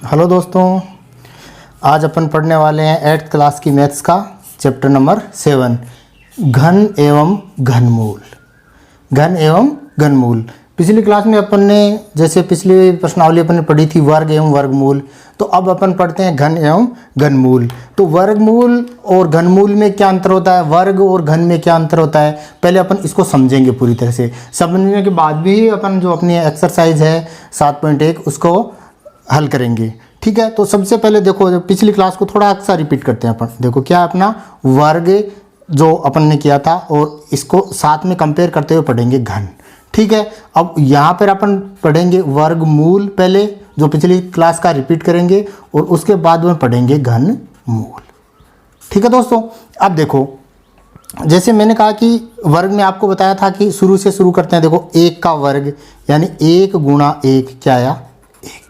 Hello दोस्तों, आज अपन पढ़ने वाले हैं 8th क्लास की मैथ्स का चैप्टर नंबर 7 घन एवं घनमूल। घन एवं घनमूल। पिछली क्लास में अपन ने जैसे पिछली प्रश्नावली अपन ने पढ़ी थी वर्ग एवं वर्गमूल, तो अब अपन पढ़ते हैं घन एवं घनमूल। तो वर्गमूल और घनमूल में क्या अंतर होता है, वर्ग और घन में क्या अंतर होता है, पहले अपन इसको समझेंगे पूरी तरह से। समझने के बाद भी अपन जो अपनी एक्सरसाइज है 7.1 उसको हल करेंगे। ठीक है, तो सबसे पहले देखो, जो पिछली क्लास को थोड़ा सा रिपीट करते हैं अपन। देखो क्या अपना वर्ग जो अपन ने किया था और इसको साथ में कंपेयर करते हुए पढ़ेंगे घन। ठीक है, अब यहाँ पर अपन पढ़ेंगे वर्गमूल पहले, जो पिछली क्लास का रिपीट करेंगे, और उसके बाद में पढ़ेंगे घनमूल। ठीक है दोस्तों, अब देखो जैसे मैंने कहा कि वर्ग में आपको बताया था कि शुरू से शुरू करते हैं। देखो 1 का वर्ग यानी 1 गुणा 1 क्या आया, 1।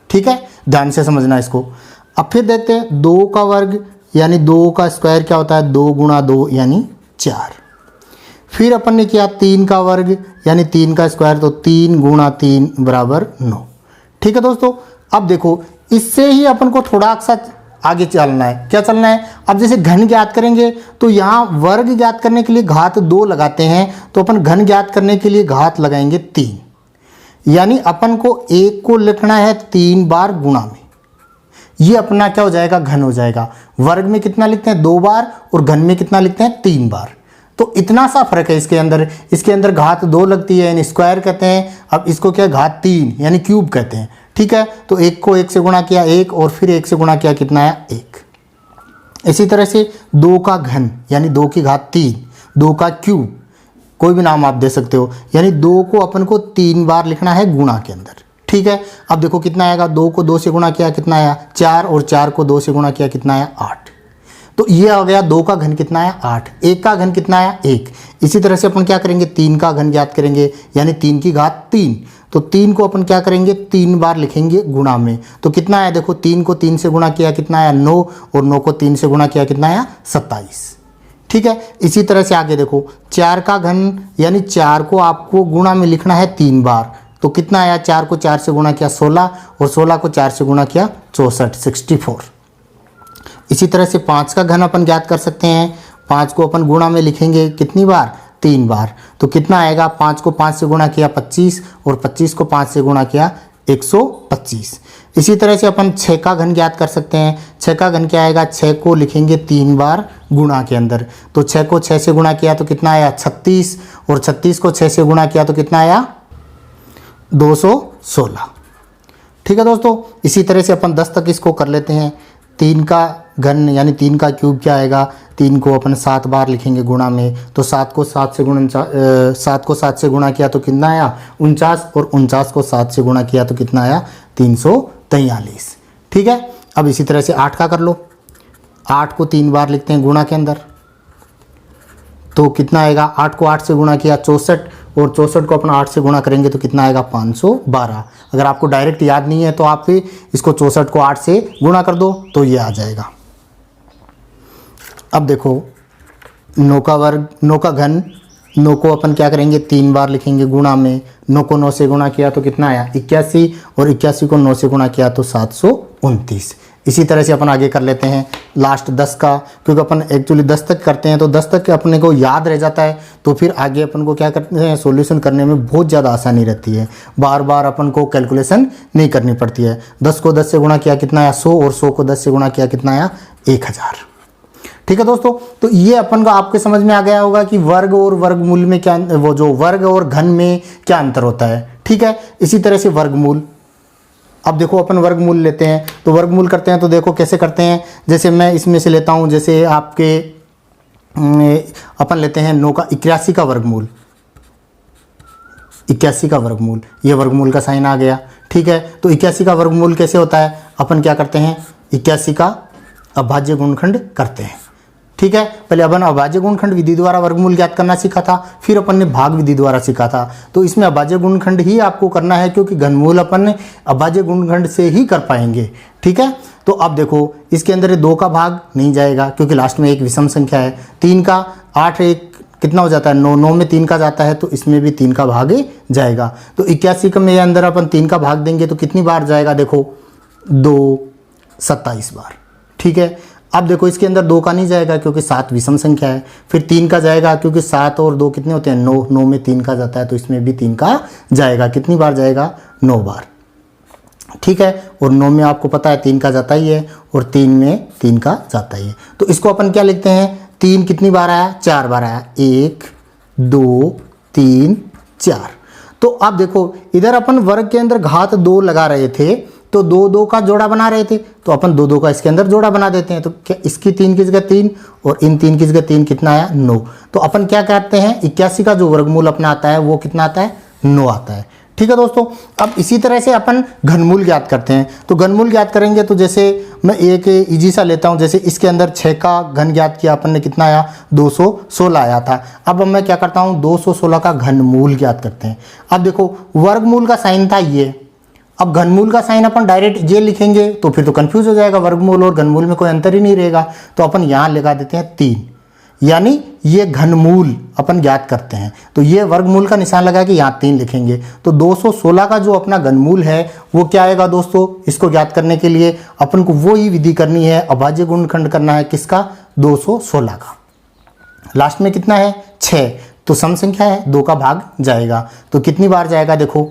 ठीक है, ध्यान से समझना इसको। अब फिर देखते हैं 2 का वर्ग यानी 2 का स्क्वायर क्या होता है, 2 गुणा 2 यानी 4। फिर अपन ने किया 3 का वर्ग यानी 3 का स्क्वायर, तो 3 गुणा 3 बराबर 9। ठीक है दोस्तों, अब देखो इससे ही अपन को थोड़ा सा आगे चलना है। क्या चलना है, अब जैसे घन ज्ञात करेंगे तो यहाँ वर्ग ज्ञात करने के लिए घात 2 लगाते हैं, तो अपन घन ज्ञात करने के लिए घात लगाएंगे 3। यानी अपन को 1 को लिखना है 3 बार गुणा में, ये अपना क्या हो जाएगा, घन हो जाएगा। वर्ग में कितना लिखते हैं 2 बार और घन में कितना लिखते हैं 3 बार। तो इतना सा फर्क है इसके अंदर घात 2 लगती है यानी स्क्वायर कहते हैं। अब इसको क्या घात 3 यानी क्यूब कहते हैं। ठीक है, तो 1 को 1 से गुणा किया 1 और फिर 1 से गुणा किया कितना आया 1। इसी तरह से 2 का घन यानी 2 की घात 3, 2 का क्यूब, कोई भी नाम आप दे सकते हो, यानी 2 को अपन को 3 बार लिखना है गुणा के अंदर। ठीक है, अब देखो कितना आएगा, 2 को 2 से गुणा किया कितना आया 4 और 4 को 2 से गुणा किया कितना आया 8। तो ये आ गया 2 का घन कितना आया 8, 1 का घन कितना आया 1। इसी तरह से अपन क्या करेंगे 3 का घन ज्ञात करेंगे यानी 3 की घात 3, तो 3 को अपन क्या करेंगे 3 बार लिखेंगे गुणा में। तो कितना आया देखो, 3 को 3 से गुणा किया कितना आया 9 और 9 को 3 से गुणा किया कितना आया 27। ठीक है, इसी तरह से आगे देखो 4 का घन यानी 4 को आपको गुणा में लिखना है 3 बार, तो कितना आया 4 को 4 से गुणा किया 16 और 16 को 4 से गुणा किया 64, 64। इसी तरह से 5 का घन अपन ज्ञात कर सकते हैं। 5 को अपन गुणा में लिखेंगे कितनी बार, 3 बार, तो कितना आएगा 5 को 5 से गुणा किया 25 और 25 को 5 से गुणा किया 125। इसी तरह से अपन 6 का घन ज्ञात कर सकते हैं। 6 का घन क्या आएगा, 6 को लिखेंगे 3 बार गुणा के अंदर, तो 6 को 6 से गुणा किया तो कितना आया 36 और 36 को 6 से गुणा किया तो कितना आया 216। ठीक है दोस्तों, इसी तरह से अपन 10 तक इसको कर लेते हैं। 3 का घन यानी 3 का क्यूब क्या आएगा, 3 को अपन 7 बार लिखेंगे गुणा में, तो 7 को 7 से गुणा किया तो कितना आया 49 और 49 को 7 से गुणा किया तो कितना आया 343। ठीक है, अब इसी तरह से 8 का कर लो। 8 को 3 बार लिखते हैं गुणा के अंदर, तो कितना आएगा 8 को 8 से गुणा किया 64 और 64 को अपन 8 से गुणा करेंगे तो कितना आएगा 512। अगर आपको डायरेक्ट याद नहीं है तो आप भी इसको 64 को 8 से गुणा कर दो तो ये आ जाएगा। अब देखो 9 का वर्ग, 9 का घन, 9 को अपन क्या करेंगे 3 बार लिखेंगे गुणा में। 9 को 9 से गुणा किया तो कितना आया 81 और 81 को 9 से गुणा किया तो 729। इसी तरह से अपन आगे कर लेते हैं लास्ट 10 का, क्योंकि अपन एक्चुअली 10 तक करते हैं तो 10 तक अपने को याद रह जाता है, तो फिर आगे अपन को क्या करते हैं सॉल्यूशन करने में बहुत ज़्यादा आसानी रहती है, बार बार अपन को कैलकुलेशन नहीं करनी पड़ती है। 10 को 10 से गुणा किया कितना आया 100 और 100 को 10 से गुणा किया कितना आया 1000। ठीक है दोस्तों, तो ये अपन को आपके समझ में आ गया होगा कि वर्ग और वर्गमूल में क्या, वो जो वर्ग और घन में क्या अंतर होता है। ठीक है, इसी तरह से वर्गमूल। अब देखो अपन वर्गमूल लेते हैं, तो वर्गमूल करते हैं तो देखो कैसे करते हैं। जैसे मैं इसमें से लेता हूँ, जैसे आपके अपन लेते हैं 9 का 81 का वर्गमूल, 81 का वर्गमूल, ये वर्गमूल का साइन आ गया। ठीक है, तो 81 का वर्गमूल कैसे होता है, अपन क्या करते हैं 81 का अभाज्य गुणनखंड करते हैं। ठीक है, पहले अपन अभाज्य गुणनखंड विधि द्वारा वर्गमूल ज्ञात करना सीखा था, फिर अपन ने भाग विधि द्वारा सीखा था। तो इसमें अभाज्य गुणनखंड ही आपको करना है, क्योंकि घनमूल अपन अभाज्य गुणनखंड से ही कर पाएंगे। ठीक है, तो अब देखो इसके अंदर 2 का भाग नहीं जाएगा क्योंकि लास्ट में एक विषम संख्या है। 3 का 8 1 कितना हो जाता है 9, 9 में 3 का जाता है तो इसमें भी 3 का भाग जाएगा। तो 81 के में अंदर अपन 3 का भाग देंगे तो कितनी बार जाएगा, देखो 2, 27 बार। ठीक है, अब देखो इसके अंदर 2 का नहीं जाएगा क्योंकि 7 विषम संख्या है। फिर 3 का जाएगा क्योंकि 7 और 2 कितने होते हैं, 9, 9 में 3 का जाता है, तो इसमें भी 3 का जाएगा। कितनी बार जाएगा, 9 बार। ठीक है, और 9 में आपको पता है 3 का जाता ही है, और 3 में 3 का जाता ही है। तो इसको अपन क्या लिखते हैं, 3 कितनी बार आया, 4 बार आया, 1, 2, 3, 4। तो अब देखो इधर अपन वर्ग के अंदर घात 2 लगा रहे थे, तो 2 2 का जोड़ा बना रहे थे, तो अपन 2 2 का इसके अंदर जोड़ा बना देते हैं। तो क्या इसकी 3 की जगह 3 और इन 3 की जगह 3 कितना आया, 9। तो अपन क्या करते हैं, 81 का जो वर्गमूल अपना आता है वो कितना आता है, 9 आता है। ठीक है दोस्तों, अब इसी तरह से अपन घनमूल ज्ञात करते हैं। तो घनमूल ज्ञात करेंगे तो जैसे मैं एक इजी सा लेता हूं, जैसे इसके अंदर 6 का घन ज्ञात किया अपन ने, कितना आया, 216 आया था। अब मैं क्या करता हूं, 216 का घनमूल ज्ञात करते हैं। अब देखो वर्गमूल का साइन था ये, अब घनमूल का साइन अपन डायरेक्ट ये लिखेंगे तो फिर तो कंफ्यूज हो जाएगा, वर्गमूल और घनमूल में कोई अंतर ही नहीं रहेगा। तो अपन यहाँ लगा देते हैं 3, यानी ये घनमूल अपन ज्ञात करते हैं। तो ये वर्गमूल का निशान लगा के यहाँ 3 लिखेंगे। तो 216 का जो अपना घनमूल है वो क्या आएगा दोस्तों, इसको ज्ञात करने के लिए अपन को वो ही विधि करनी है, अभाज्य गुणनखंड करना है, किसका, 216 का। लास्ट में कितना है, 6, तो सम संख्या है, 2 का भाग जाएगा। तो कितनी बार जाएगा, देखो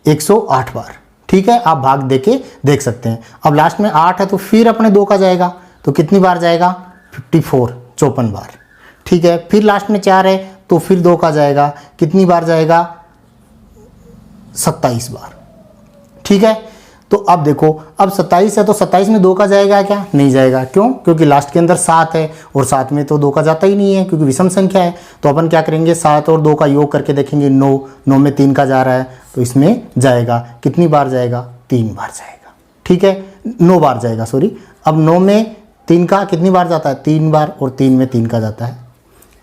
108 बार। ठीक है, आप भाग देके देख सकते हैं। अब लास्ट में 8 है तो फिर अपने 2 का जाएगा, तो कितनी बार जाएगा, 54, 54 बार। ठीक है, फिर लास्ट में 4 है तो फिर 2 का जाएगा, कितनी बार जाएगा, 27 बार। ठीक है, तो अब देखो अब 27 है तो 27 में 2 का जाएगा क्या, नहीं जाएगा। क्यों, क्योंकि लास्ट के अंदर 7 है और 7 में तो 2 का जाता ही नहीं है क्योंकि विषम संख्या है। तो अपन क्या करेंगे, 7 और 2 का योग करके देखेंगे, 9, 9 में 3 का जा रहा है तो इसमें जाएगा, कितनी बार जाएगा, 3 बार जाएगा। ठीक है, 9 बार जाएगा, सॉरी। अब 9 में 3 का कितनी बार जाता है, 3 बार, और 3 में 3 का जाता है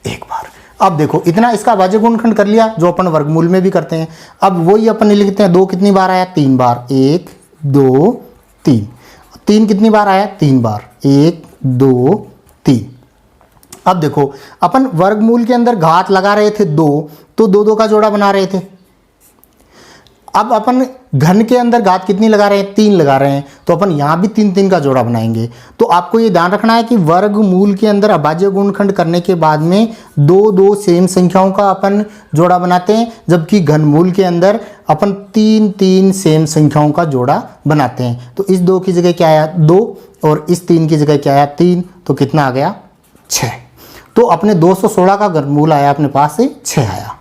1 बार। अब देखो इतना इसका अभाज्य गुणनखंड कर लिया जो अपन वर्गमूल में भी करते हैं। अब वही अपन लिखते हैं, 2 कितनी बार आया, 3 बार, 1, 2, 3। 3 कितनी बार आया, 3 बार, 1, 2, 3। अब देखो अपन वर्गमूल के अंदर घात लगा रहे थे 2, तो 2 2 का जोड़ा बना रहे थे। अब अपन घन के अंदर घात कितनी लगा रहे हैं, 3 लगा रहे हैं, तो अपन यहाँ भी 3 3 का जोड़ा बनाएंगे। तो आपको ये ध्यान रखना है कि वर्गमूल के अंदर अभाज्य गुणनखंड करने के बाद में 2 2 सेम संख्याओं का अपन जोड़ा बनाते हैं, जबकि घनमूल के अंदर अपन 3 3 सेम संख्याओं का जोड़ा बनाते हैं। तो इस 2 की जगह क्या आया, 2, और इस 3 की जगह क्या आया, 3, तो कितना आ गया, 6। तो अपने 216 का घनमूल आया अपने पास से 6 आया।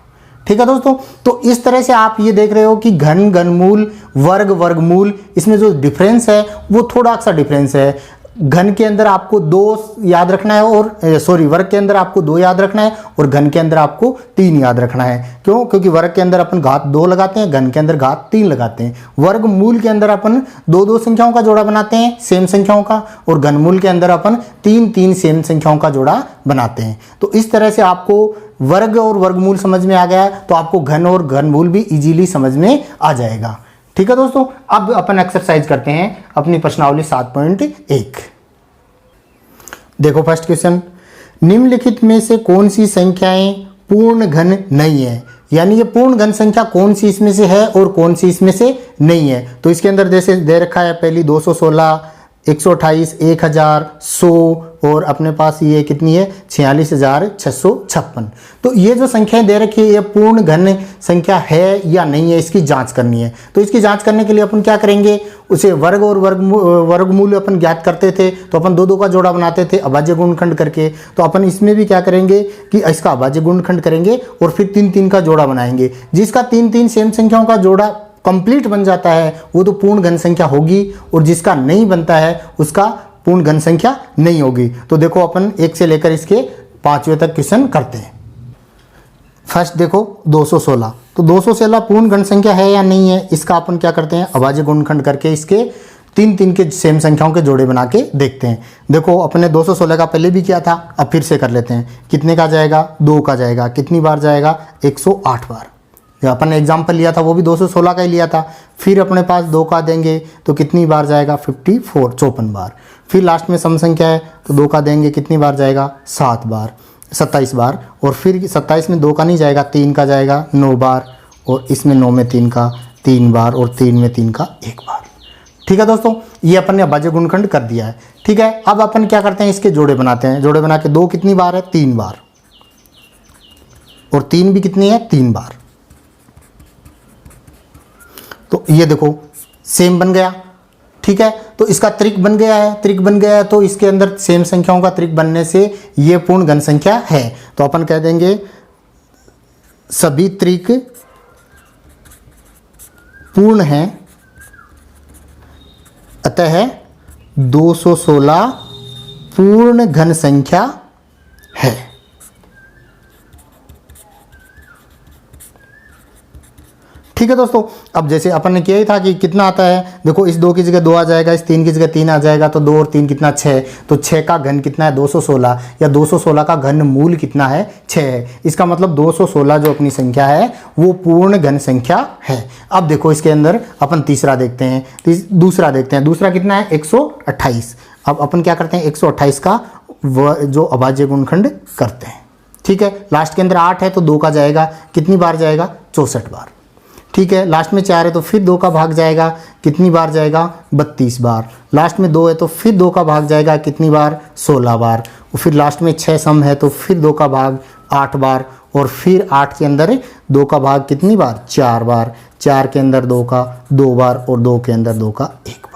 ठीक है दोस्तों, तो इस तरह से आप ये देख रहे हो कि घन, घनमूल, वर्ग, वर्गमूल, इसमें जो डिफरेंस है वो थोड़ा सा डिफरेंस है। घन के अंदर आपको 2 याद रखना है, और सॉरी वर्ग के अंदर आपको 2 याद रखना है, और घन के अंदर आपको 3 याद रखना है। क्यों, क्योंकि वर्ग के अंदर अपन घात 2 लगाते हैं, घन के अंदर घात 3 लगाते हैं। वर्गमूल के अंदर अपन 2 2 संख्याओं का जोड़ा बनाते हैं, सेम संख्याओं का, और घनमूल के अंदर अपन 3 3 सेम संख्याओं का जोड़ा बनाते हैं। तो इस तरह से आपको वर्ग और वर्गमूल समझ में आ गया, तो आपको घन और घनमूल भी इजीली समझ में आ जाएगा। ठीक है दोस्तों, अब अपन एक्सरसाइज करते हैं अपनी प्रश्नावली 7.1। देखो फर्स्ट क्वेश्चन, निम्नलिखित में से कौन सी संख्याएं पूर्ण घन नहीं है, यानी ये पूर्ण घन संख्या कौन सी इसमें से है और कौन सी इसमें से नहीं है। तो इसके अंदर जैसे दे रखा है, पहली 216, 128, 1000, 100, और अपने पास ये कितनी है, 46,656। तो ये जो संख्याएं दे रखी है ये पूर्ण घन संख्या है या नहीं है, इसकी जांच करनी है। तो इसकी जांच करने के लिए अपन क्या करेंगे, उसे वर्ग और वर्गमूल अपन ज्ञात करते थे, तो अपन 2 2 का जोड़ा बनाते थे अभाज्य गुणनखंड करके। तो अपन इसमें भी क्या करेंगे कि इसका अभाज्य गुणनखंड करेंगे और फिर 3 3 का जोड़ा बनाएंगे। जिसका 3 3 सेम संख्याओं का जोड़ा कंप्लीट बन जाता है वो तो पूर्ण घन संख्या होगी, और जिसका नहीं बनता है उसका पूर्ण घन संख्या नहीं होगी। तो देखो अपन 1 से लेकर इसके 5वें तक क्वेश्चन करते हैं। फर्स्ट देखो 216, तो 216 पूर्ण घन संख्या है या नहीं है, इसका अपन क्या करते हैं, अभाज्य गुणनखंड करके इसके 3 3 के सेम संख्याओं के जोड़े बना के देखते हैं। देखो अपने 216 का पहले भी किया था, अब फिर से कर लेते हैं। कितने का जाएगा, 2 का जाएगा, कितनी बार जाएगा, 108 बार। जो अपन ने एग्जाम्पल लिया था वो भी 216 का ही लिया था। फिर अपने पास 2 का देंगे तो कितनी बार जाएगा, 54 बार। फिर लास्ट में सम संख्या है तो 2 का देंगे, कितनी बार जाएगा, 27 बार। और फिर 27 में 2 का नहीं जाएगा, 3 का जाएगा 9 बार, और इसमें 9 में 3 का 3 बार, और 3 में 3 का 1 बार। ठीक है दोस्तों, ये अपन ने अभाज्य गुणनखंड कर दिया है। ठीक है, अब अपन क्या करते हैं, इसके जोड़े बनाते हैं। जोड़े बना के 2 कितनी बार है, 3 बार, और 3 भी कितनी है, 3 बार। तो ये देखो सेम बन गया। ठीक है, तो इसका त्रिक बन गया है, त्रिक बन गया है, तो इसके अंदर सेम संख्याओं का त्रिक बनने से ये पूर्ण घन संख्या है। तो अपन कह देंगे सभी त्रिक पूर्ण हैं, अतः 216 पूर्ण घन संख्या है। ठीक है दोस्तों, अब जैसे अपन ने किया ही था कि कितना आता है, देखो इस 2 की जगह 2 आ जाएगा, इस 3 की जगह 3 आ जाएगा, तो 2 और 3 कितना, 6। तो 6 का घन कितना है, 216, या 216 का घन मूल कितना है, 6 है। इसका मतलब 216 जो अपनी संख्या है वो पूर्ण घन संख्या है। अब देखो इसके अंदर अपन तीसरा देखते हैं, दूसरा देखते हैं। दूसरा कितना है, 128। अब अपन क्या करते हैं, 128 का जो अभाज्य गुणनखंड करते हैं। ठीक है, लास्ट के अंदर 8 है तो 2 का जाएगा, कितनी बार जाएगा, 64 बार। ठीक है, लास्ट में 4 है तो फिर 2 का भाग जाएगा, कितनी बार जाएगा, 32 बार। लास्ट में 2 है तो फिर 2 का भाग जाएगा, कितनी बार, 16 बार। और फिर लास्ट में 6 सम है तो फिर 2 का भाग 8 बार, और फिर 8 के अंदर 2 का भाग कितनी बार, 4 बार। 4 के अंदर 2 का 2 बार, और 2 के अंदर 2 का 1 बार।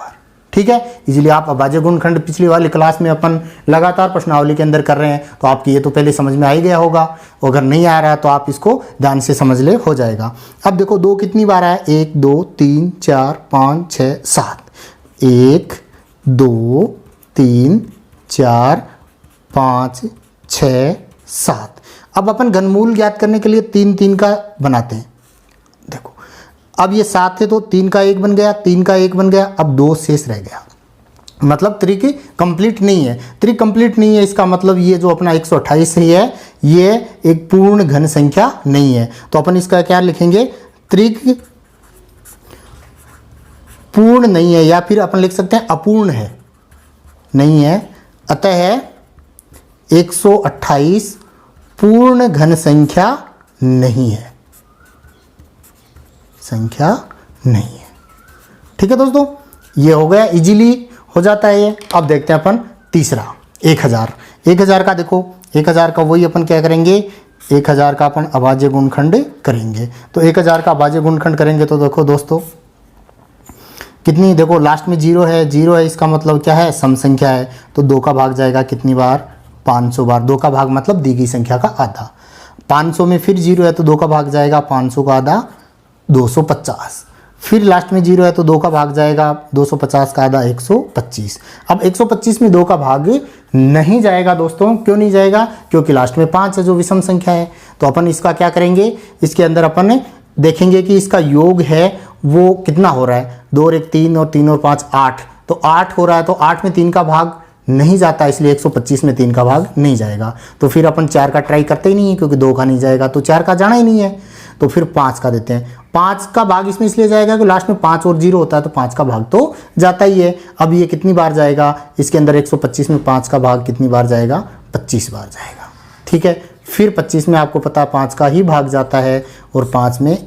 ठीक है, इसलिए आप अभाज्य गुणनखंड पिछली वाली क्लास में अपन लगातार प्रश्नावली के अंदर कर रहे हैं, तो आपकी ये तो पहले समझ में आ ही गया होगा। अगर नहीं आ रहा तो आप इसको ध्यान से समझ ले, हो जाएगा। अब देखो 2 कितनी बार आया, 1 2 3 4 5 6 7। 1 2 3 4 5 6 7। अब अपन घनमूल ज्ञात करने के लिए 3 3 का बनाते हैं। देखो अब ये 7 थे तो 3 का 1 बन गया, 3 का 1 बन गया, अब 2 शेष रह गया। मतलब त्रिक कंप्लीट नहीं है। त्रिक कंप्लीट नहीं है इसका मतलब ये जो अपना 128 है ये एक पूर्ण घन संख्या नहीं है। तो अपन इसका क्या लिखेंगे, त्रिक पूर्ण नहीं है, या फिर अपन लिख सकते हैं अपूर्ण है, नहीं है। अतः 128 पूर्ण घन संख्या नहीं है, संख्या नहीं है। ठीक है दोस्तों, ये हो गया, इजीली हो जाता है ये। अब देखते हैं अपन तीसरा 1000। 1000 का देखो, 1000 का वही अपन क्या करेंगे, 1000 का अपन अभाज्य गुणनखंड करेंगे। तो 1000 का अभाज्य गुणनखंड करेंगे तो देखो दोस्तों कितनी, देखो लास्ट में 0 है, 0 है इसका मतलब क्या है, सम संख्या है। तो 2 का भाग जाएगा कितनी बार, 500 बार। 2 का भाग मतलब दी गई संख्या का आधा। 500 में फिर 0 है तो 2 का भाग जाएगा, 500 का आधा 250। फिर लास्ट में 0 है तो 2 का भाग जाएगा, 250 का आधा 125। अब 125 में 2 का भाग नहीं जाएगा दोस्तों, क्यों नहीं जाएगा, क्योंकि लास्ट में 5 है जो विषम संख्या है। तो अपन इसका क्या करेंगे, इसके अंदर अपन देखेंगे कि इसका योग है वो कितना हो रहा है, 2 और 1 3 और 3 और 5 8। तो 8 हो रहा है, तो 8 में 3 का भाग नहीं जाता, इसलिए 125 में 3 का भाग नहीं जाएगा। तो फिर अपन 4 का ट्राई करते ही नहीं है, क्योंकि 2 का नहीं जाएगा, तो 4 का जाना ही नहीं है। तो फिर 5 का देते हैं। 5 का भाग इसमें इसलिए जाएगा कि लास्ट में 5 और 0 होता है, तो 5 का भाग तो जाता ही है। अब ये कितनी बार जाएगा, इसके अंदर 125 में 5 का भाग कितनी बार जाएगा, 25 बार जाएगा। ठीक है, फिर 25 में आपको पता 5 का ही भाग जाता है, और 5 में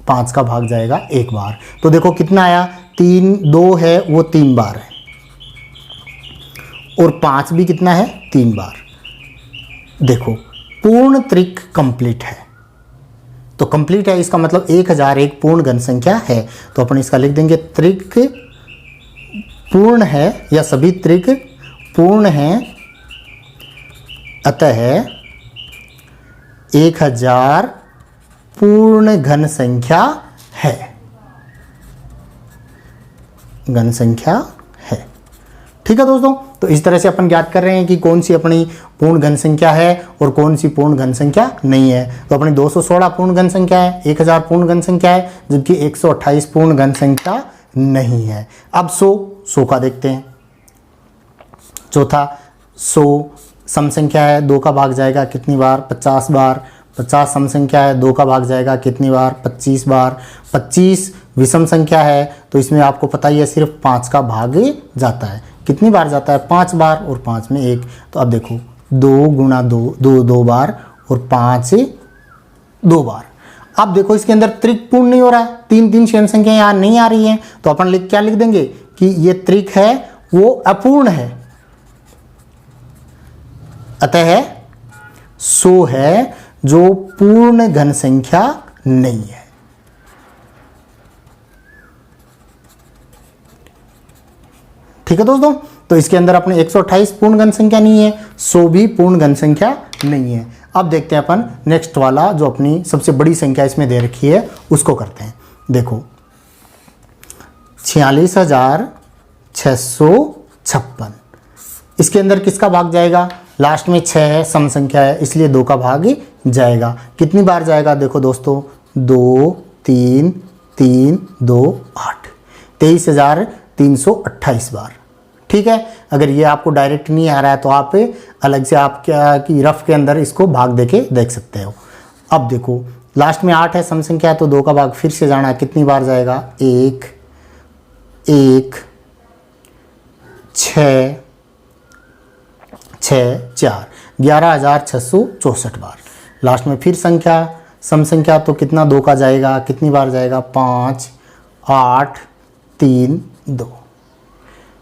5 का भाग जाएगा 1 बार। तो देखो कितना आया, 3 2 है वो 3 बार है, और 5 भी कितना है, 3 बार। देखो पूर्ण त्रिक कंप्लीट है। तो कंप्लीट है इसका मतलब 1000 एक पूर्ण घन संख्या है। तो अपन इसका लिख देंगे त्रिक पूर्ण है, या सभी त्रिक पूर्ण हैं, अतः 1000 पूर्ण घन संख्या है, घन संख्या है। ठीक है दोस्तों, तो इस तरह से अपन ज्ञात कर रहे हैं कि कौन सी अपनी पूर्ण घन संख्या है और कौन सी पूर्ण घन संख्या नहीं है। तो अपनी 216 पूर्ण घन संख्या है, 1000 पूर्ण घन संख्या है, जबकि 128 पूर्ण घन संख्या नहीं है। अब 100 का देखते हैं। चौथा 100 सम संख्या है, 2 का भाग जाएगा कितनी बार, 50 बार। 50 सम संख्या है, 2 का भाग जाएगा कितनी बार, 25 बार। 25 विषम संख्या है, तो इसमें आपको पता ही है सिर्फ 5 का भाग जाता है। कितनी बार जाता है, 5 बार, और 5 में 1। तो अब देखो 2 गुणा 2 2 बार, और 5 2 बार। अब देखो इसके अंदर त्रिक पूर्ण नहीं हो रहा है, 3 3 स्वयं संख्या यहाँ नहीं आ रही हैं, तो अपन क्या लिख देंगे कि ये त्रिक है वो अपूर्ण है, अतः सो है जो पूर्ण घन संख्या नहीं है। ठीक है दोस्तों, तो इसके अंदर अपने 128 पूर्ण घन संख्या नहीं है, 100 भी पूर्ण घन संख्या नहीं है। अब देखते हैं अपन नेक्स्ट वाला जो अपनी सबसे बड़ी संख्या इसमें दे रखी है उसको करते हैं। देखो 46,656, इसके अंदर किसका भाग जाएगा, लास्ट में 6 है, सम संख्या है, इसलिए 2 का भाग जाएगा। कितनी बार जाएगा, देखो दोस्तों 2 3 3 2 8, 23,328 बार। ठीक है, अगर ये आपको डायरेक्ट नहीं आ रहा है तो आप अलग से आप क्या कि रफ के अंदर इसको भाग देके देख सकते हो। अब देखो लास्ट में 8 है, सम संख्या है, तो 2 का भाग फिर से जाना है, कितनी बार जाएगा, 1 1 6 6 4, 11,664 बार। लास्ट में फिर संख्या सम संख्या, तो कितना 2 का जाएगा, कितनी बार जाएगा, 5 8 3 2।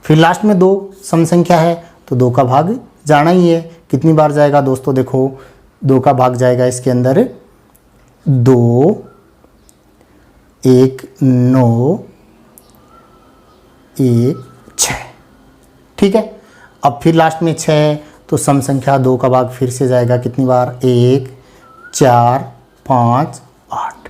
फिर लास्ट में 2 सम संख्या है, तो 2 का भाग जाना ही है, कितनी बार जाएगा दोस्तों, देखो 2 का भाग जाएगा इसके अंदर 2 1 9 1 6। ठीक है, अब फिर लास्ट में 6, तो सम संख्या 2 का भाग फिर से जाएगा, कितनी बार, 1 4 5 8।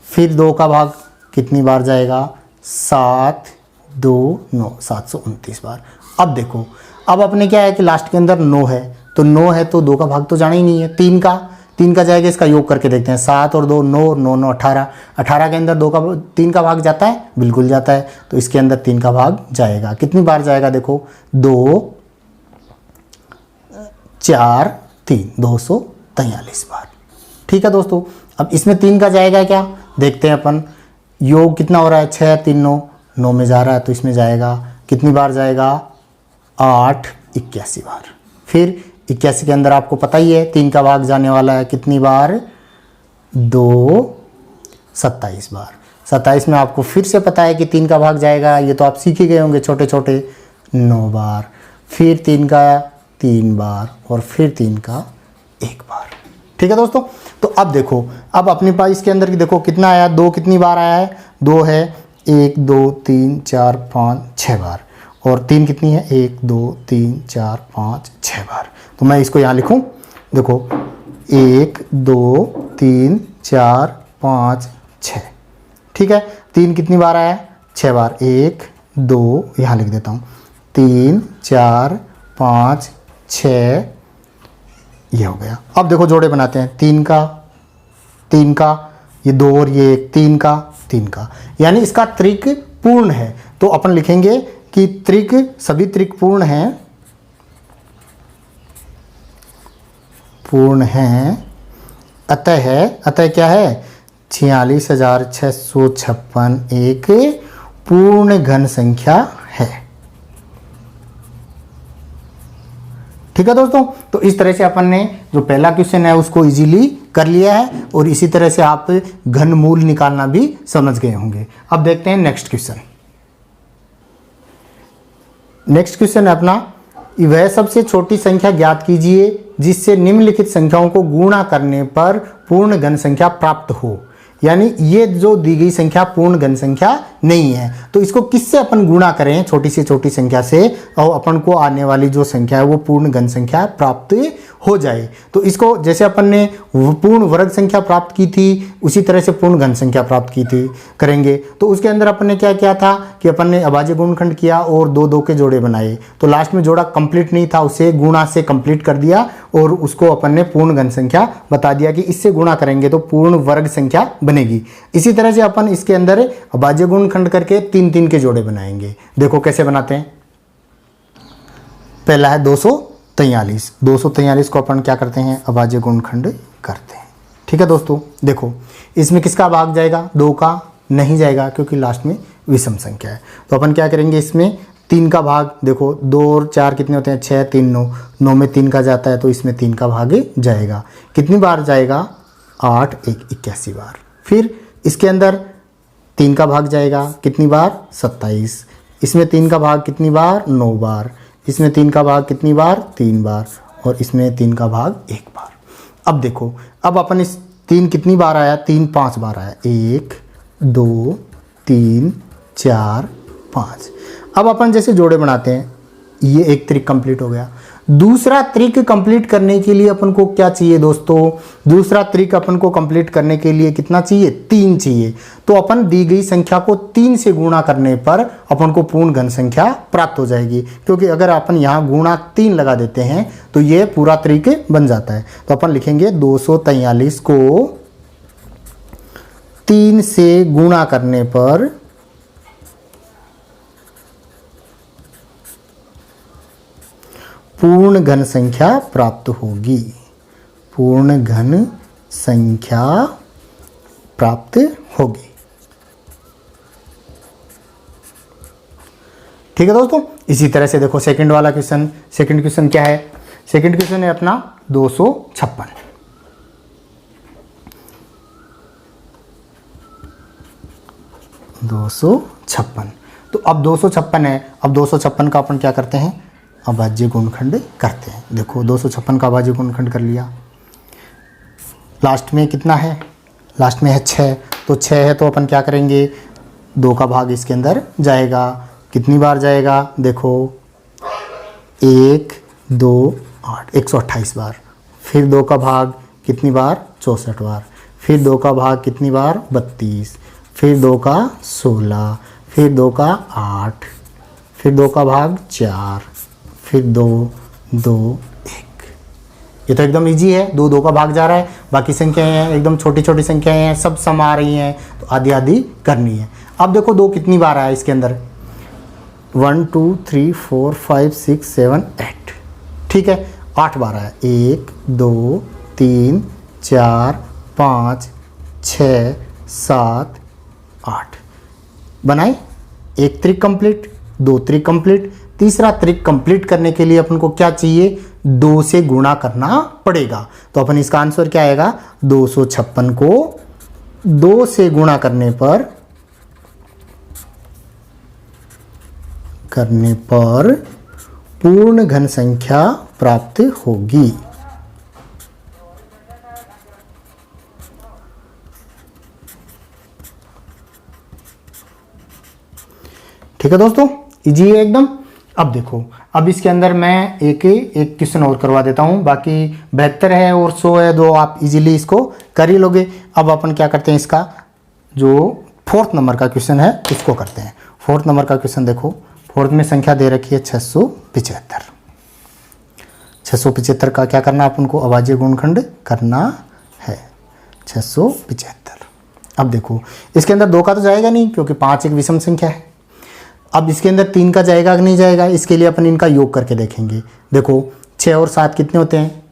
फिर 2 का भाग कितनी बार जाएगा, 7 2 9, 729 बार। अब देखो, अब अपने क्या है कि लास्ट के अंदर 9 है, तो 9 है तो 2 का भाग तो जाना ही नहीं है, 3 का जाएगा, इसका योग करके देखते हैं, 7 और 2 9 9 9 18, 18 के अंदर 3 का भाग जाता है, बिल्कुल जाता है, तो इसके अंदर 3 का भाग जाएगा। कितनी बार जाएगा, देखो 2 4 3, 243 बार। ठीक है दोस्तों, अब इसमें 3 का जाएगा क्या, देखते हैं अपन, योग कितना हो रहा है, 6 3 9, 9 में जा रहा है, तो इसमें जाएगा, कितनी बार जाएगा, 8 81 बार। फिर 81 के अंदर आपको पता ही है 3 का भाग जाने वाला है, कितनी बार, 2 27 बार। 27 में आपको फिर से पता है कि 3 का भाग जाएगा, ये तो आप सीख ही गए होंगे छोटे छोटे, 9 बार। फिर 3 का 3 बार, और फिर 3 का 1 बार। ठीक है दोस्तों, तो अब देखो, अब अपने पास इसके अंदर की देखो कितना आया, 2 कितनी बार आया है, 2 है, 1 2 3 4 5 6 बार, और 3 कितनी है, 1 2 3 4 5 6 बार। तो मैं इसको यहाँ लिखूँ, देखो 1 2 3 4 5 6। ठीक है, 3 कितनी बार आया, 6 बार, 1 2, यहाँ लिख देता हूँ, 3 4 5 6, ये हो गया। अब देखो जोड़े बनाते हैं, 3 का, ये 2 और ये 1, 3 का, यानी इसका त्रिक पूर्ण है। तो अपन लिखेंगे कि त्रिक, सभी त्रिक पूर्ण हैं, अतः क्या है, 46,656 एक पूर्ण घन संख्या है। ठीक है दोस्तों, तो इस तरह से अपन ने जो पहला क्वेश्चन है उसको इजीली कर लिया है, और इसी तरह से आप घनमूल निकालना भी समझ गए होंगे। अब देखते हैं नेक्स्ट क्वेश्चन। नेक्स्ट क्वेश्चन है अपना, वह सबसे छोटी संख्या ज्ञात कीजिए जिससे निम्नलिखित संख्याओं को गुणा करने पर पूर्ण घन संख्या प्राप्त हो। यानी ये जो दी गई संख्या पूर्ण घन संख्या नहीं है, तो इसको किससे अपन गुणा करें, छोटी से छोटी संख्या से, और अपन को आने वाली जो संख्या है वो पूर्ण घन संख्या प्राप्त हो जाए। तो इसको जैसे अपन ने पूर्ण वर्ग संख्या प्राप्त की थी, उसी तरह से पूर्ण घन संख्या प्राप्त की थी करेंगे। तो उसके अंदर अपन ने क्या किया था कि अपन ने अभाज्य गुणनखंड किया और 2 2 के जोड़े बनाए, तो लास्ट में जोड़ा कंप्लीट नहीं था, उसे गुणा से कंप्लीट कर दिया, और उसको अपन ने पूर्ण घन संख्या बता दिया कि इससे गुणा करेंगे तो पूर्ण वर्ग संख्या बनेगी। इसी तरह से अपन इसके अंदर अभाज्य गुणनखंड करके 3 3 के जोड़े बनाएंगे। देखो कैसे बनाते हैं। पहला है 243, 243 को अपन क्या करते हैं, अभाज्य गुणनखंड करते हैं। ठीक है दोस्तों, देखो इसमें किसका भाग जाएगा, 2 का नहीं जाएगा क्योंकि लास्ट में विषम संख्या है। तो अपन क्या करेंगे, इसमें 3 का भाग, देखो 2 और 4 कितने होते हैं, 6 3 9, 9 में 3 का जाता है, तो इसमें 3 का भाग जाएगा। कितनी बार जाएगा, 8 1 81 बार। फिर इसके अंदर 3 का भाग जाएगा कितनी बार? 27। इसमें 3 का भाग कितनी बार? 9 बार। इसमें 3 का भाग कितनी बार? 3 बार। और इसमें 3 का भाग 1 बार। अब देखो, अब अपन इस 3 कितनी बार आया? 3 5 बार आया। 1 2 3 4 5। अब अपन जैसे जोड़े बनाते हैं, ये एक ट्रिक कंप्लीट हो गया। दूसरा ट्रिक कंप्लीट करने के लिए अपन को क्या चाहिए दोस्तों? दूसरा ट्रिक अपन को कंप्लीट करने के लिए कितना चाहिए? 3 चाहिए। तो अपन दी गई संख्या को 3 से गुणा करने पर अपन को पूर्ण घन संख्या प्राप्त हो जाएगी, क्योंकि अगर अपन यहाँ गुणा 3 लगा देते हैं तो ये पूरा ट्रिक बन जाता है। तो अपन लिखेंगे 243 को 3 से गुणा करने पर पूर्ण घन संख्या प्राप्त होगी। पूर्ण घन संख्या प्राप्त होगी। ठीक है दोस्तों, इसी तरह से देखो सेकंड वाला क्वेश्चन। सेकंड क्वेश्चन क्या है? सेकंड क्वेश्चन है अपना 256। 256। तो अब 256 है। अब 256 का अपन क्या करते हैं? अभाज्य गुणनखंड करते हैं। देखो 256 का अभाज्य गुणनखंड कर लिया। लास्ट में कितना है? लास्ट में है 6। तो 6 है तो अपन क्या करेंगे? 2 का भाग इसके अंदर जाएगा। कितनी बार जाएगा? देखो 1 2 8 128 बार। फिर 2 का भाग कितनी बार? 64 बार। फिर 2 का भाग कितनी बार? 32। फिर 2 का 16। फिर 2 का 8। फिर 2 का भाग 4। फिर 2 2 1। ये तो एकदम इजी है। 2 2 का भाग जा रहा है, बाकी संख्याएं हैं एकदम छोटी छोटी संख्याएं हैं, सब सम आ रही हैं, तो आधी आधी करनी है। अब देखो 2 कितनी बार आया इसके अंदर? 1 2 3 4 5 6 7 8। ठीक है, 8 बार आया। 1 2 3 4 5 6 7 8 बनाए। एक त्रिक कंप्लीट, 2 त्रिक कंप्लीट। तीसरा त्रिक कंप्लीट करने के लिए अपन को क्या चाहिए? 2 से गुणा करना पड़ेगा। तो अपन इसका आंसर क्या आएगा? 256 को 2 से गुणा करने पर पूर्ण घन संख्या प्राप्त होगी। ठीक है दोस्तों, इजी है एकदम। अब देखो, अब इसके अंदर मैं एक क्वेश्चन और करवा देता हूं। बाकी 72 है और 100 है, 2 आप इजीली इसको कर ही लोगे। अब अपन क्या करते हैं, इसका जो 4th नंबर का क्वेश्चन है उसको करते हैं। 4th नंबर का क्वेश्चन देखो, 4th में संख्या दे रखी है 675। 675 का क्या करना अपन को? अभाज्य गुणनखंड करना है। 675। अब देखो इसके अंदर 2 का तो जाएगा नहीं, क्योंकि 5 एक विषम संख्या है। अब इसके अंदर 3 का जाएगा कि नहीं जाएगा? इसके लिए अपन इनका योग करके देखेंगे। देखो 6 और 7 कितने होते हैं?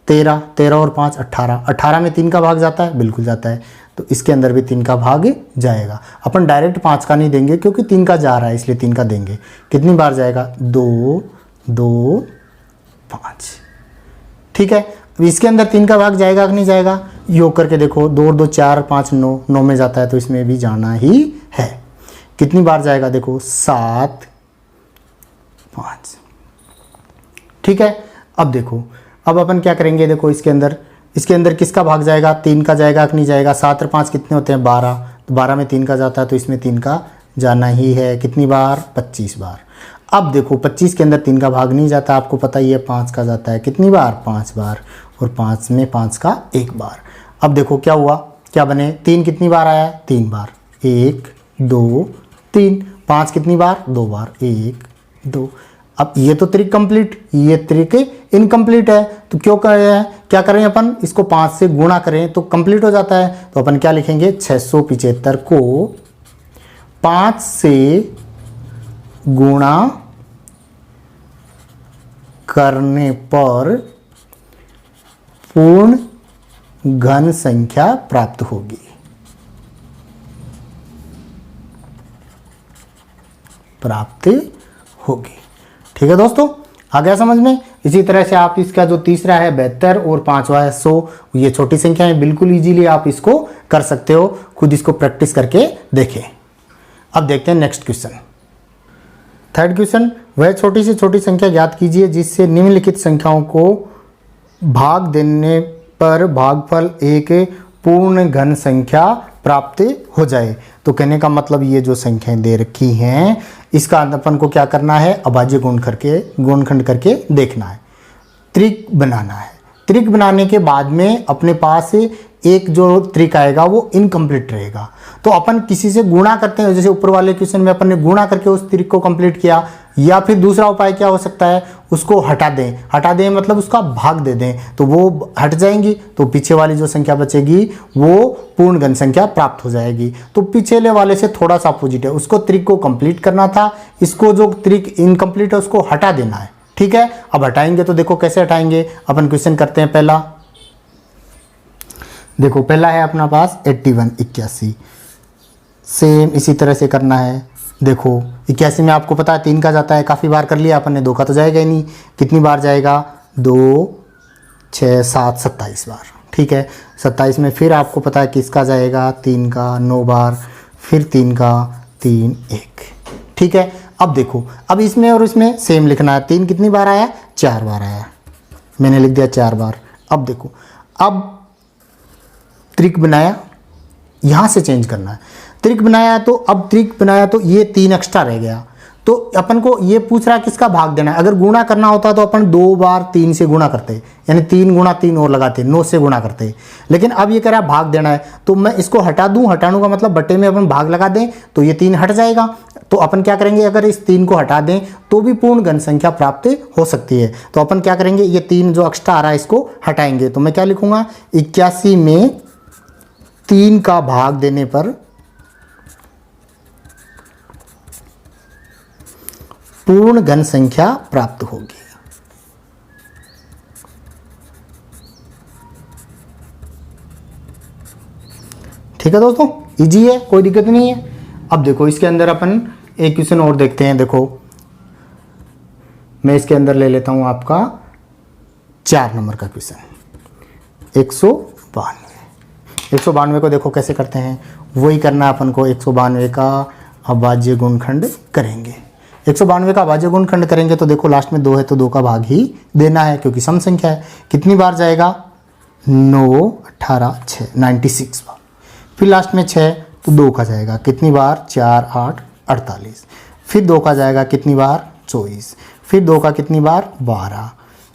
13। 13 और 5 18। 18 में 3 का भाग जाता है? बिल्कुल जाता है। तो इसके अंदर भी 3 का भाग जाएगा। अपन डायरेक्ट 5 का नहीं देंगे, क्योंकि 3 का जा रहा है, इसलिए 3 का देंगे। कितनी बार जाएगा? 2 2 5। ठीक है, अब इसके अंदर 3 का भाग जाएगा कि नहीं जाएगा? योग करके देखो, 2 और 2 4 5 9 9 में जाता है, तो इसमें भी जाना ही है। कितनी बार जाएगा? देखो 7 5। ठीक है, अब देखो, अब अपन क्या करेंगे? देखो इसके अंदर किसका भाग जाएगा? 3 का जाएगा कि नहीं जाएगा? 7 और 5 कितने होते हैं? 12। तो 12 में 3 का जाता है, तो इसमें 3 का जाना ही है। कितनी बार? 25 बार। अब देखो 25 के अंदर 3 का भाग नहीं जाता, आपको पता ही है। 5 का जाता है। कितनी बार? 5 बार। और 5 में 5 का 1 बार। अब देखो क्या हुआ, क्या बने? 3 कितनी बार आया? 3 बार। 1 2 3। 5 कितनी बार? 2 बार। 1 2। अब ये तो त्रिक कंप्लीट, ये त्रिक इनकम्प्लीट है। तो क्या करें अपन? इसको 5 से गुणा करें तो कंप्लीट हो जाता है। तो अपन क्या लिखेंगे? 675 को 5 से गुणा करने पर पूर्ण घन संख्या प्राप्त होगी। प्राप्त होगी। ठीक है दोस्तों, आ गया समझ में? इसी तरह से आप इसका जो तीसरा है 72 और पांचवा है 100, ये छोटी संख्या है, बिल्कुल इजीली आप इसको कर सकते हो, खुद इसको प्रैक्टिस करके देखें। अब देखते हैं नेक्स्ट क्वेश्चन। थर्ड क्वेश्चन, वह छोटी से छोटी संख्या ज्ञात कीजिए जिससे निम्नलिखित संख्याओं को भाग देने पर भागफल एक पूर्ण घन संख्या प्राप्त हो जाए। तो कहने का मतलब ये जो संख्याएं दे रखी हैं इसका अपन को क्या करना है, अभाज्य गुणनखंड करके देखना है, त्रिक बनाना है। त्रिक बनाने के बाद में अपने पास एक जो त्रिक आएगा वो इनकम्प्लीट रहेगा, तो अपन किसी से गुणा करते हैं, जैसे ऊपर वाले क्वेश्चन में अपन ने गुणा करके उस त्रिक को कंप्लीट किया, या फिर दूसरा उपाय क्या हो सकता है, उसको हटा दें मतलब उसका भाग दे दें, तो वो हट जाएंगी, तो पीछे वाली जो संख्या बचेगी वो पूर्ण घन संख्या प्राप्त हो जाएगी। तो पिछले वाले से थोड़ा सा अपोजिट है, उसको त्रिक को कंप्लीट करना था, इसको जो त्रिक इनकम्प्लीट है उसको हटा देना है। ठीक है, अब हटाएंगे तो देखो कैसे हटाएंगे, अपन क्वेश्चन करते हैं। पहला देखो, पहला है अपना पास 81 81, सेम इसी तरह से करना है। देखो 81 में आपको पता है 3 का जाता है, काफ़ी बार कर लिया अपन ने, 2 का तो जाएगा ही नहीं, कितनी बार जाएगा, 2 6 7 27 बार। ठीक है, 27 में फिर आपको पता है किसका जाएगा, 3 का 9 बार, फिर 3 का 3 1। ठीक है, अब देखो, अब इसमें और इसमें सेम लिखना है, 3 कितनी बार आया, 4 बार आया, मैंने लिख दिया 4 बार। अब देखो, अब त्रिक बनाया, यहाँ से चेंज करना है, त्रिक बनाया तो अब त्रिक बनाया तो ये 3 एक्स्ट्रा रह गया, तो अपन को ये पूछ रहा किसका भाग देना है। अगर गुणा करना होता तो अपन 2 बार 3 से गुणा करते, यानी 3 गुणा 3 और लगाते, 9 से गुणा करते, लेकिन अब ये कह रहा है भाग देना है, तो मैं इसको हटा दूं, हटाने का मतलब बट्टे में अपन भाग लगा दें तो ये 3 हट जाएगा। तो अपन क्या करेंगे, अगर इस 3 को हटा दें तो भी पूर्ण घन संख्या प्राप्त हो सकती है। तो अपन क्या करेंगे, ये 3 जो एक्स्ट्रा आ रहा है इसको हटाएंगे, तो मैं क्या लिखूंगा, 81 में 3 का भाग देने पर पूर्ण घन संख्या प्राप्त होगी। ठीक है दोस्तों, इजी है, कोई दिक्कत नहीं है। अब देखो इसके अंदर अपन एक क्वेश्चन और देखते हैं। देखो मैं इसके अंदर ले लेता हूं आपका 4 नंबर का क्वेश्चन, 192 को देखो कैसे करते हैं, वही करना अपन को, 192 का अभाज्य गुणनखंड करेंगे। 192 का अभाज्य गुणनखंड करेंगे तो देखो लास्ट में 2 है तो 2 का भाग ही देना है क्योंकि सम संख्या है। कितनी बार जाएगा, 9 18 6 96 बार। फिर लास्ट में 6 तो 2 का जाएगा, कितनी बार, 4 8 48। फिर 2 का जाएगा कितनी बार, 24। फिर 2 का कितनी बार, 12।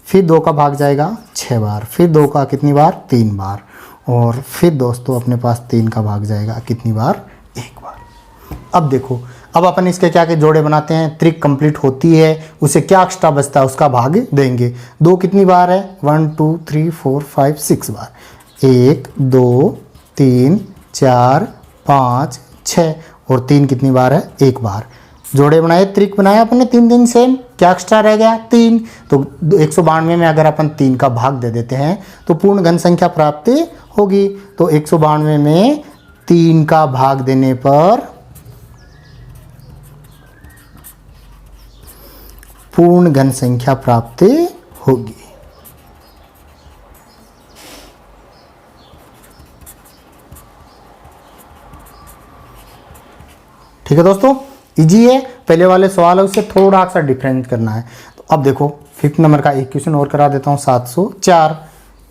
फिर 2 का भाग जाएगा 6 बार। फिर 2 का कितनी बार, 3 बार। और फिर दोस्तों अपने पास 3 का भाग जाएगा कितनी बार, 1 बार। अब देखो, अब अपन इसके क्या के जोड़े बनाते हैं, त्रिक कंप्लीट होती है, उसे क्या एक्स्ट्रा बचता है उसका भाग देंगे। 2 कितनी बार है, 1 2 3 4 5 6 बार, 1 2 3 4 5 6, और 3 कितनी बार है, 1 बार। जोड़े बनाए, त्रिक बनाया अपन ने 3 दिन सेम, क्या एक्स्ट्रा रह गया, 3। तो 192 में अगर अपन 3 का भाग दे देते हैं तो पूर्ण घन संख्या प्राप्त होगी। तो 192 में 3 का भाग देने पर पूर्ण घन संख्या प्राप्त होगी। ठीक है दोस्तों, इजी है, पहले वाले सवाल है उससे थोड़ा सा डिफरेंट करना है। तो अब देखो 5th नंबर का एक क्वेश्चन और करा देता हूँ, 704।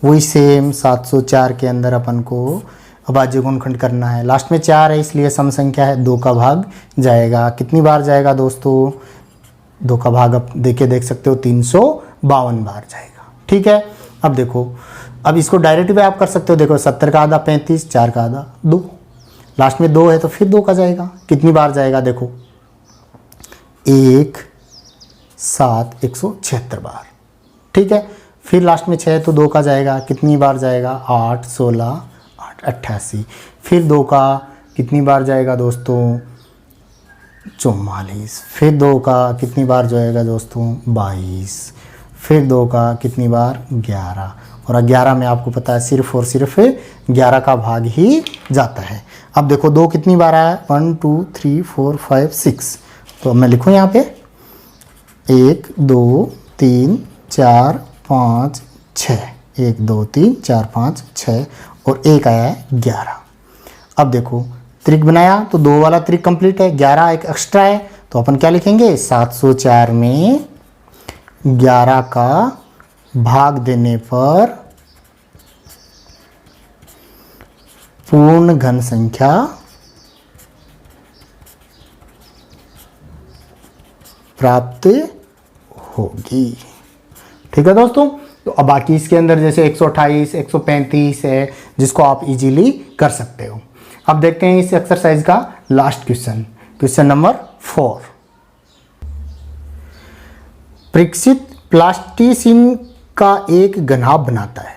वही सेम 704 के अंदर अपन को अभाज्य गुणनखंड करना है। लास्ट में 4 है इसलिए सम संख्या है, 2 का भाग जाएगा, कितनी बार जाएगा दोस्तों, 2 का भाग आप देख सकते हो, 352 बार जाएगा। ठीक है, अब देखो, अब इसको डायरेक्ट भी आप कर सकते हो। देखो 70 का आधा 35, 4 का आधा 2, लास्ट में 2 है तो फिर 2 का जाएगा, कितनी बार जाएगा, देखो 1 7 176 बार। ठीक है, फिर लास्ट में 6 है तो 2 का जाएगा, कितनी बार जाएगा, 8 16 8 88। फिर 2 का कितनी बार जाएगा दोस्तों, 44। फिर 2 का कितनी बार जाएगा दोस्तों, 22। फिर 2 का कितनी बार, 11। और 11 में आपको पता है सिर्फ और सिर्फ 11 का भाग ही जाता है। अब देखो 2 कितनी बार आया, 1 2 3 4 5 6। तो अब मैं लिखूँ यहाँ पे 1 2 3 4 5 6, 1 2 3 4 5 6 और एक आया है 11। अब देखो त्रिक बनाया तो 2 वाला त्रिक कंप्लीट है, 11 एक एक्स्ट्रा है, तो अपन क्या लिखेंगे 704 में 11 का भाग देने पर पूर्ण घन संख्या प्राप्त होगी। ठीक है दोस्तों, तो अब बाकी इसके अंदर जैसे 128 135 है जिसको आप इजीली कर सकते हो। अब देखते हैं इस एक्सरसाइज का last question, question number 4। Parikshit plasticine का एक घनाभ बनाता है,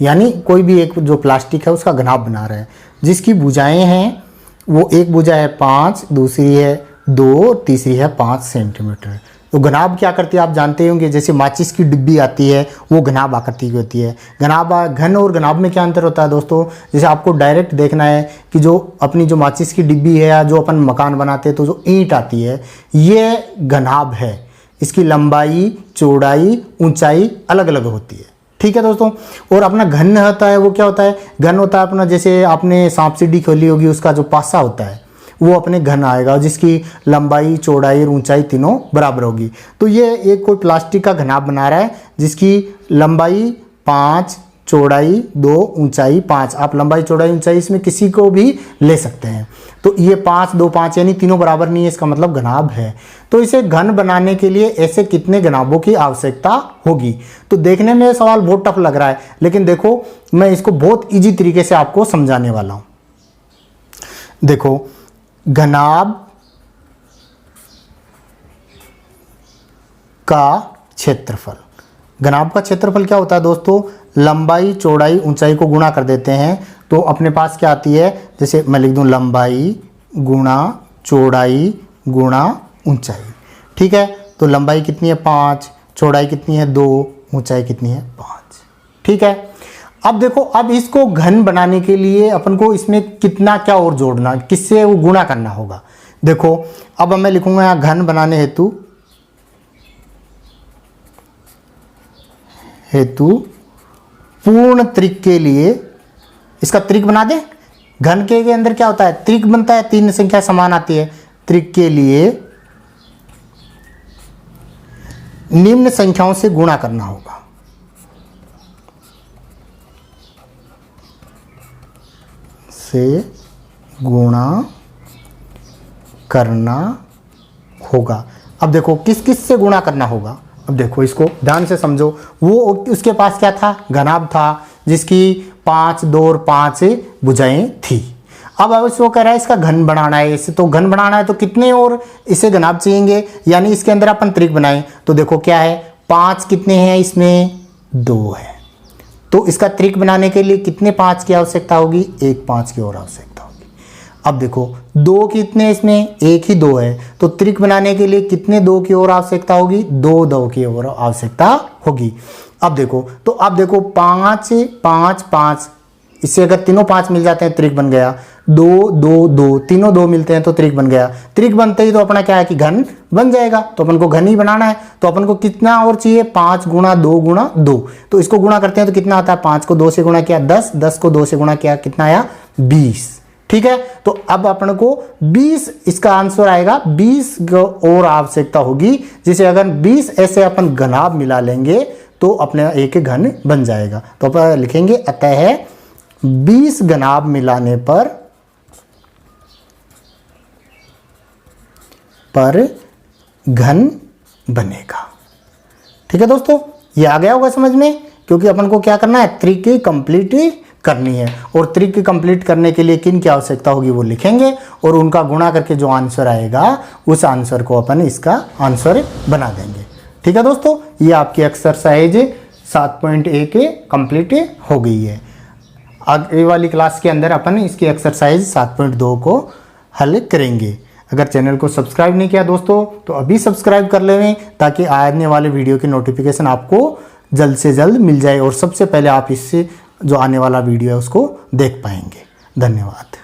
यानी कोई भी एक जो प्लास्टिक है उसका घनाभ बना रहा है, जिसकी भुजाएं हैं वो एक भुजा है 5, दूसरी है 2, तीसरी है 5 सेंटीमीटर। तो घनाभ क्या करती है आप जानते होंगे, जैसे माचिस की डिब्बी आती है वो घनाभ आकृति की होती है। घनाभ घन और घनाभ में क्या अंतर होता है दोस्तों, जैसे आपको डायरेक्ट देखना है कि जो अपनी जो माचिस की डिब्बी है या जो अपन मकान बनाते हैं तो जो ईंट आती है ये घनाभ है, इसकी लंबाई चौड़ाई ऊंचाई अलग अलग होती है। ठीक है दोस्तों, और अपना घन होता है वो क्या होता है, घन होता है अपना जैसे आपने सांप सीढ़ी खोली होगी उसका जो पासा होता है वो अपने घन आएगा, जिसकी लंबाई चौड़ाई और ऊंचाई तीनों बराबर होगी। तो ये एक कोई प्लास्टिक का घनाभ बना रहा है जिसकी लंबाई 5 चौड़ाई 2 ऊंचाई 5, आप लंबाई चौड़ाई ऊंचाई इसमें किसी को भी ले सकते हैं। तो ये 5 2 5 यानी तीनों बराबर नहीं है, इसका मतलब घनाभ है। तो इसे घन बनाने के लिए ऐसे कितने घनाभों की आवश्यकता होगी। तो देखने में सवाल बहुत टफ लग रहा है, लेकिन देखो मैं इसको बहुत इजी तरीके से आपको समझाने वाला हूं। देखो घनाभ का क्षेत्रफल, घनाभ का क्षेत्रफल क्या होता है दोस्तों, लंबाई चौड़ाई ऊंचाई को गुणा कर देते हैं तो अपने पास क्या आती है, जैसे मैं लिख दूं लंबाई गुणा चौड़ाई गुणा ऊंचाई। ठीक है, तो लंबाई कितनी है 5, चौड़ाई कितनी है 2, ऊंचाई कितनी है 5। ठीक है, अब देखो अब इसको घन बनाने के लिए अपन को इसमें कितना क्या और जोड़ना, किससे वो गुणा करना होगा। देखो अब मैं लिखूंगा यहाँ घन बनाने हेतु पूर्ण त्रिक के लिए, इसका त्रिक बना दे। घन के अंदर क्या होता है त्रिक बनता है, 3 संख्या समान आती है। त्रिक के लिए निम्न संख्याओं से गुणा करना होगा। से गुणा करना होगा। अब देखो किस किस से गुणा करना होगा, अब देखो इसको ध्यान से समझो। वो उसके पास क्या था, घनाभ था जिसकी 5 2 और 5 भुजाएं थी। अब इसको कह रहा है इसका घन बनाना है, इसे तो घन बनाना है तो कितने और इसे घनाभ चाहिए, यानी इसके अंदर अपन त्रिक बनाएं तो देखो क्या है 5 कितने हैं इसमें 2 है, तो इसका त्रिक बनाने के लिए कितने 5 की आवश्यकता होगी, एक 5 की और आवश्यकता होगी। अब देखो 2 कितने इसमें, एक ही 2 है, तो त्रिक बनाने के लिए कितने 2 की और आवश्यकता होगी, 2 की और आवश्यकता होगी। अब देखो तो अब देखो 5 5 5, इससे अगर तीनों 5 मिल जाते हैं त्रिक बन गया। 2 2 2 तीनों 2 मिलते हैं तो त्रिक बन गया। त्रिक बनते ही तो अपना क्या है कि घन बन जाएगा, तो अपन को घन ही बनाना है। तो अपन को कितना और चाहिए 5 गुणा 2 गुणा 2, तो इसको गुणा करते हैं तो कितना आता है, 5 को 2 से गुणा किया 10, 10 को 2 से गुणा किया कितना आया 20। ठीक है, तो अब अपन को 20 इसका आंसर आएगा, 20 और आवश्यकता होगी, जिसे अगर 20 ऐसे अपन घनाभ मिला लेंगे तो अपने एक घन बन जाएगा। तो अपन लिखेंगे अतः 20 घनाभ मिलाने पर घन बनेगा। ठीक है दोस्तों, ये आ गया होगा समझ में, क्योंकि अपन को क्या करना है त्रिक कंप्लीट करनी है, और त्रिक कंप्लीट करने के लिए किन की आवश्यकता होगी वो लिखेंगे, और उनका गुणा करके जो आंसर आएगा उस आंसर को अपन इसका आंसर बना देंगे। ठीक है दोस्तों, ये आपकी एक्सरसाइज 7.1 कंप्लीट हो गई है। आगे वाली क्लास के अंदर अपन इसकी एक्सरसाइज 7.2 को हल करेंगे। अगर चैनल को सब्सक्राइब नहीं किया दोस्तों तो अभी सब्सक्राइब कर लें, ताकि आने वाले वीडियो की नोटिफिकेशन आपको जल्द से जल्द मिल जाए और सबसे पहले आप इससे जो आने वाला वीडियो है उसको देख पाएंगे। धन्यवाद।